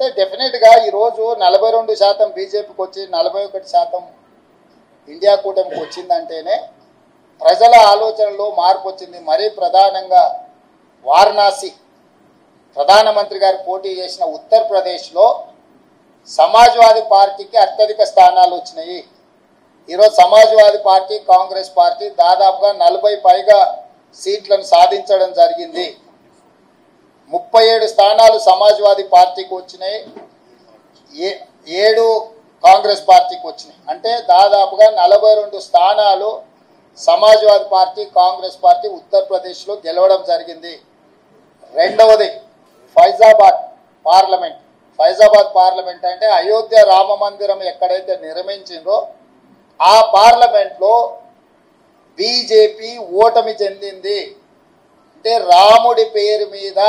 అంటే డెఫినెట్గా ఈరోజు 42% బీజేపీకి వచ్చి 41% ఇండియా కూటమికి వచ్చిందంటేనే ప్రజల ఆలోచనలో మార్పు వచ్చింది. మరీ ప్రధానంగా వారణాసి ప్రధానమంత్రి గారు పోటీ చేసిన ఉత్తరప్రదేశ్లో సమాజ్వాదీ పార్టీకి అత్యధిక స్థానాలు వచ్చినాయి. ఈరోజు సమాజ్వాదీ పార్టీ కాంగ్రెస్ పార్టీ దాదాపుగా 40 పైగా సీట్లను సాధించడం జరిగింది. 37 స్థానాలు సమాజ్వాదీ పార్టీకి వచ్చినాయి, 7 కాంగ్రెస్ పార్టీకి వచ్చినాయి. అంటే దాదాపుగా 42 స్థానాలు సమాజ్వాదీ పార్టీ కాంగ్రెస్ పార్టీ ఉత్తరప్రదేశ్లో గెలవడం జరిగింది. రెండవది ఫైజాబాద్ పార్లమెంట్ అంటే అయోధ్య రామ మందిరం ఎక్కడైతే నిర్మించిందో ఆ పార్లమెంట్లో బీజేపీ ఓటమి చెందింది. అంటే రాముడి పేరు మీద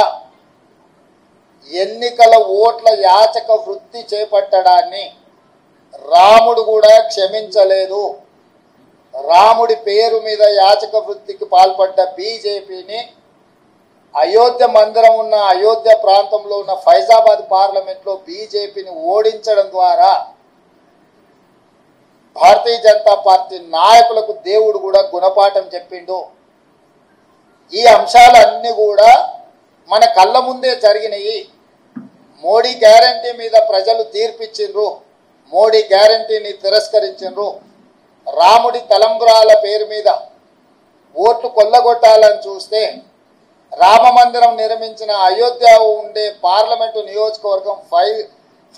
ఎన్నికల ఓట్ల యాచక వృత్తి చేపట్టడాన్ని రాముడు కూడా క్షమించలేదు. రాముడి పేరు మీద యాచక వృత్తికి పాల్పడ్డ బీజేపీని అయోధ్య మందిరం ఉన్న అయోధ్య ప్రాంతంలో ఉన్న ఫైజాబాద్ పార్లమెంట్లో బీజేపీని ఓడించడం ద్వారా భారతీయ జనతా పార్టీ నాయకులకు దేవుడు కూడా గుణపాఠం చెప్పిండు. ఈ అంశాలన్నీ కూడా మన కళ్ళ ముందే జరిగినాయి. మోడీ గ్యారంటీ మీద ప్రజలు తీర్పిచ్చిండ్రు, మోడీ గ్యారంటీని తిరస్కరించిండ్రు. రాముడి తలంబ్రాల పేరు మీద ఓట్లు కొల్లగొట్టాలని చూస్తే రామ మందిరం నిర్మించిన అయోధ్య ఉండే పార్లమెంటు నియోజకవర్గం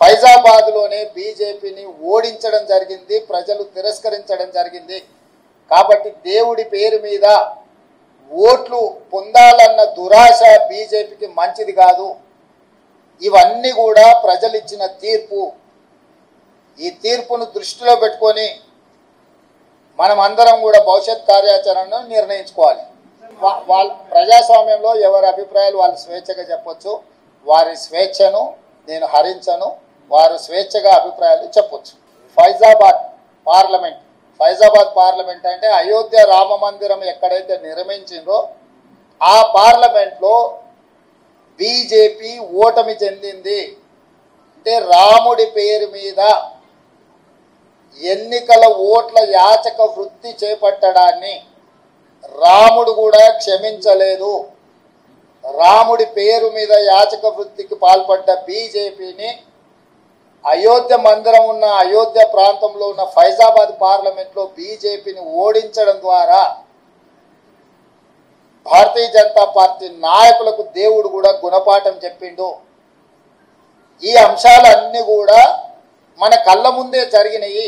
ఫైజాబాద్లోనే బీజేపీని ఓడించడం జరిగింది, ప్రజలు తిరస్కరించడం జరిగింది. కాబట్టి దేవుడి పేరు మీద ఓట్లు పొందాలన్న దురాశ బీజేపీకి మంచిది కాదు. ఇవన్నీ కూడా ప్రజలు ఇచ్చిన తీర్పు. ఈ తీర్పును దృష్టిలో పెట్టుకొని మనం అందరం కూడా భవిష్యత్ కార్యాచరణను నిర్ణయించుకోవాలి. వాళ్ళ ప్రజాస్వామ్యంలో ఎవరి అభిప్రాయాలు వాళ్ళు స్వేచ్ఛగా చెప్పొచ్చు. వారి స్వేచ్ఛను నేను హరించను, వారు స్వేచ్ఛగా అభిప్రాయాలు చెప్పొచ్చు. ఫైజాబాద్ పార్లమెంట్ అంటే అయోధ్య రామ మందిరం ఎక్కడైతే నిర్మించిందో ఆ పార్లమెంట్లో బీజేపీ ఓటమి చెందింది. అంటే రాముడి పేరు మీద ఎన్నికల ఓట్ల యాచక వృత్తి చేపట్టడాన్ని రాముడు కూడా క్షమించలేదు. రాముడి పేరు మీద యాచక వృత్తికి పాల్పడ్డ బీజేపీని అయోధ్య మందిరం ఉన్న అయోధ్య ప్రాంతంలో ఉన్న ఫైజాబాద్ పార్లమెంట్లో బీజేపీని ఓడించడం ద్వారా భారతీయ జనతా పార్టీ నాయకులకు దేవుడు కూడా గుణపాఠం చెప్పిండు. ఈ అంశాలన్నీ కూడా మన కళ్ళ ముందే జరిగినాయి.